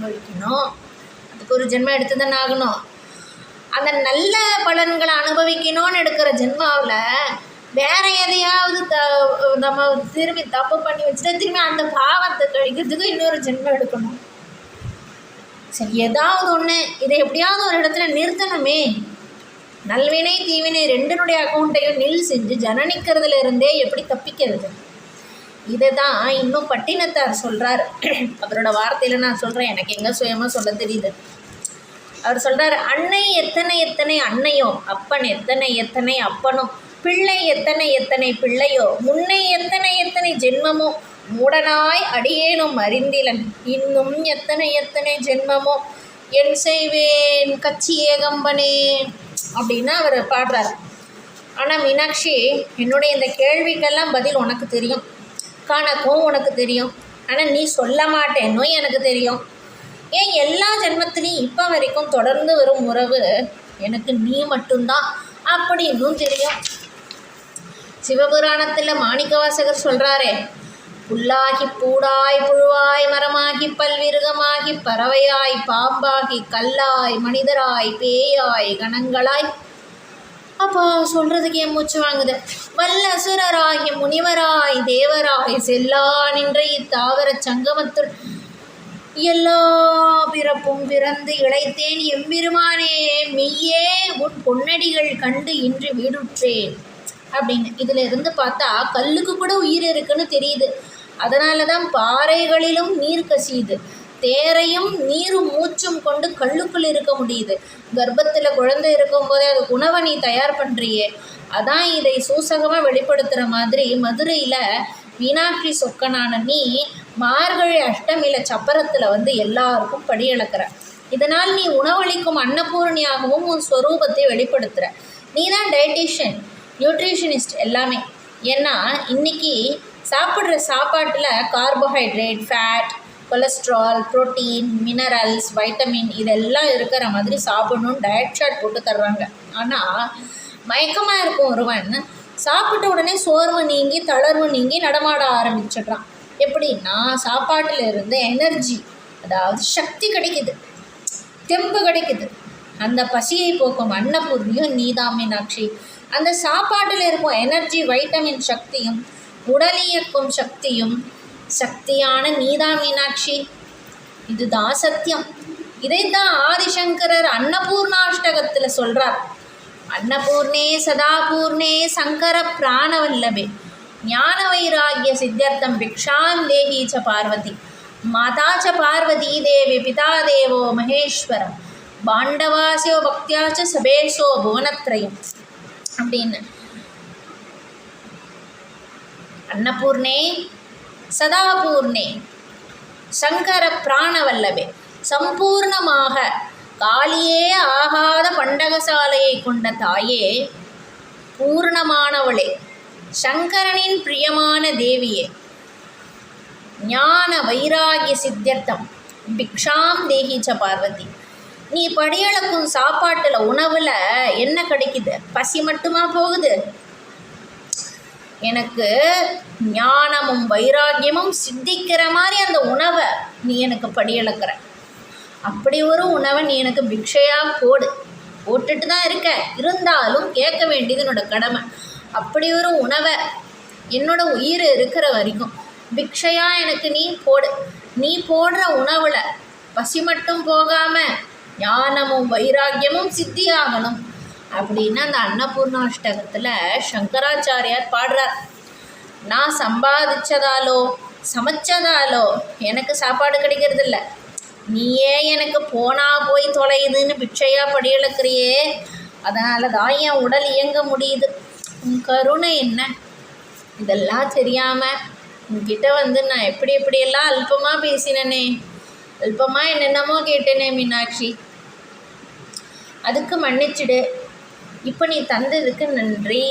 அனுபவிக்கணும். அதுக்கு ஒரு ஜென்மம் எடுத்து தானே ஆகணும். அந்த நல்ல பலன்களை அனுபவிக்கணும்னு எடுக்கிற ஜென்மாவில் வேறு எதையாவது நம்ம திரும்பி தப்பு பண்ணி வச்சுட்டா திரும்பி அந்த பாவத்தை கழிக்கிறதுக்கு இன்னொரு ஜென்மம் எடுக்கணும். சரி, ஏதாவது ஒன்று இதை எப்படியாவது ஒரு இடத்துல நிறுத்தணுமே. நல்வினை தீவினை ரெண்டினுடைய அக்கௌண்ட்டையும் நில் செஞ்சு ஜனனிக்கிறதுல இருந்தே எப்படி தப்பிக்கிறது? இதை தான் இன்னும் பட்டினத்தார் சொல்கிறார். அவரோட வார்த்தையில் நான் சொல்கிறேன், எனக்கு எங்கே சுயமாக சொல்ல தெரியுது. அவர் சொல்கிறார், அன்னை எத்தனை எத்தனை அன்னையோ, அப்பன் எத்தனை எத்தனை அப்பனோ, பிள்ளை எத்தனை எத்தனை பிள்ளையோ, முன்னை எத்தனை எத்தனை ஜென்மமோ, மூடனாய் அடியேனும் அறிந்திலன் இன்னும் எத்தனை எத்தனை ஜென்மமோ, என் செய்வேன் கச்சி ஏகம்பனே அப்படின்னு அவர் பாடுறார். ஆனால் மீனாட்சி, என்னுடைய இந்த கேள்விக்கெல்லாம் பதில் உனக்கு தெரியும், கணக்கும் உனக்கு தெரியும். ஆனால் நீ சொல்ல மாட்டேன்னோ எனக்கு தெரியும். ஏன் எல்லா ஜென்மத்திலையும் இப்போ வரைக்கும் தொடர்ந்து வரும் உறவு எனக்கு நீ மட்டும்தான் அப்படின்னும் தெரியும். சிவபுராணத்தில் மாணிக்கவாசகர் சொல்கிறாரே, புல்லாகி பூடாய் புழுவாய் மரமாகி பல்விருகமாகி பறவையாய் பாம்பாகி கல்லாய் மனிதராய் பேயாய் கணங்களாய். அப்போ சொல்கிறதுக்கு என் மூச்சு வாங்குது. வல்லசுரராகி முனிவராய் தேவராய் செல்லா நின்ற இத்தாவர சங்கமத்துள் எல்லா பிறப்பும் பிறந்து இழைத்தேன் எம்பெருமானே மெய்யே உன் பொன்னடிகள் கண்டு இன்று வீடுற்றேன் அப்படின்னு. இதில் இருந்து பார்த்தா கல்லுக்கு கூட உயிர் இருக்குன்னு தெரியுது. அதனால தான் பாறைகளிலும் நீர் கசியுது. தேரையும் நீரும் மூச்சும் கொண்டு கல்லுக்குள் இருக்க முடியுது. கர்ப்பத்தில் குழந்தை இருக்கும்போதே அது உணவை நீ தயார் பண்ணுறியே, அதான் இதை சூசகமாக வெளிப்படுத்துகிற மாதிரி மதுரையில் மீனாட்சி சொக்கனான நீ மார்கழி அஷ்டமியில் சப்பரத்தில் எல்லாருக்கும் படியளக்கிற. இதனால் நீ உணவளிக்கும் அன்னபூர்ணியாகவும் உன் ஸ்வரூபத்தை வெளிப்படுத்துகிற. நீ தான் டயட்டிஷியன், நியூட்ரிஷனிஸ்ட் எல்லாமே. ஏன்னா இன்றைக்கி சாப்பிட்ற சாப்பாட்டில் carbohydrate, fat, cholesterol, protein, minerals, vitamin இதெல்லாம் இருக்கிற மாதிரி சாப்பிடணுன்னு டயட் சார்ட் போட்டு தர்றாங்க. ஆனால் மயக்கமாக இருக்கும் ஒருவன் சாப்பிட்ட உடனே சோர்வு நீங்கி தளர்வு நீங்கி நடமாட ஆரம்பிச்சிடுறான். எப்படின்னா சாப்பாட்டில் இருந்து எனர்ஜி, அதாவது சக்தி கிடைக்குது, தெம்பு கிடைக்குது. அந்த பசியை போக்கும் அன்னபூர்ணியும் நீதான் மீனாட்சி. அந்த சாப்பாட்டில் இருக்கும் எனர்ஜி, வைட்டமின் சக்தியும் உடல் இயக்கும் சக்தியும் சக்தியான நீதான் மீனாட்சி. இதுதான் சத்தியம். இதைத்தான் ஆதிசங்கரர் அன்னபூர்ணாஷ்டகத்தில் சொல்கிறார். அன்னபூர்ணே சதாபூர்ணே சங்கர பிராணவல்லபே ஞான வைராகிய சித்தியர்த்தம் பிக்ஷாம் தேகி ச பார்வதி மாதா ச பார்வதி தேவி பிதா தேவோ மகேஸ்வரம் பாண்டவாசியோ பக்தியாச்ச சபேஷோ புவனத்ரயம் அப்படின்னு. அன்னபூர்ணே சதாபூர்ணே சங்கர பிராணவல்லபே, சம்பூர்ணமாக காலியே ஆகாத பண்டகசாலையை கொண்ட தாயே, பூர்ணமானவளே, சங்கரனின் பிரியமான தேவியே, ஞான வைராகிய சித்தியர்த்தம் பிக்ஷாம் தேகிச்ச பார்வதி. நீ படியளக்கும் சாப்பாட்டில் உணவில் என்ன கிடைக்குது? பசி மட்டுமா போகுது? எனக்கு ஞானமும் வைராகியமும் சித்திக்கிற மாதிரி அந்த உணவை நீ எனக்கு படியளக்கிற. அப்படி ஒரு உணவை நீ எனக்கு பிக்ஷையாக போட்டுட்டு தான் இருக்க. இருந்தாலும் கேட்க வேண்டியது என்னோட கடமை. அப்படி ஒரு உணவை என்னோட உயிர் இருக்கிற வரைக்கும் பிக்ஷையாக எனக்கு நீ போடு. நீ போடுற உணவில் பசி மட்டும் போகாமல் ஞானமும் வைராக்கியமும் சித்தியாகணும் அப்படின்னு அந்த அன்னபூர்ணாஷ்டகத்தில் சங்கராச்சாரியார் பாடுறார். நான் சம்பாதிச்சதாலோ சமைச்சதாலோ எனக்கு சாப்பாடு கிடைக்கிறதில்ல. நீயே எனக்கு போனா போய் தொலையுதுன்னு பிக்ஷையாக படியெழுக்கிறியே, அதனால தான் என் உடல் இயங்க முடியுது. உன் கருணை என்ன? இதெல்லாம் தெரியாமல் உன்கிட்ட நான் எப்படியெல்லாம் அல்பமாக பேசினேனே, அல்பமாக என்னென்னமோ கேட்டேனே மீனாட்சி, அதுக்கு மன்னிச்சிடு. இப்போ நீ தந்ததுக்கு நன்றி.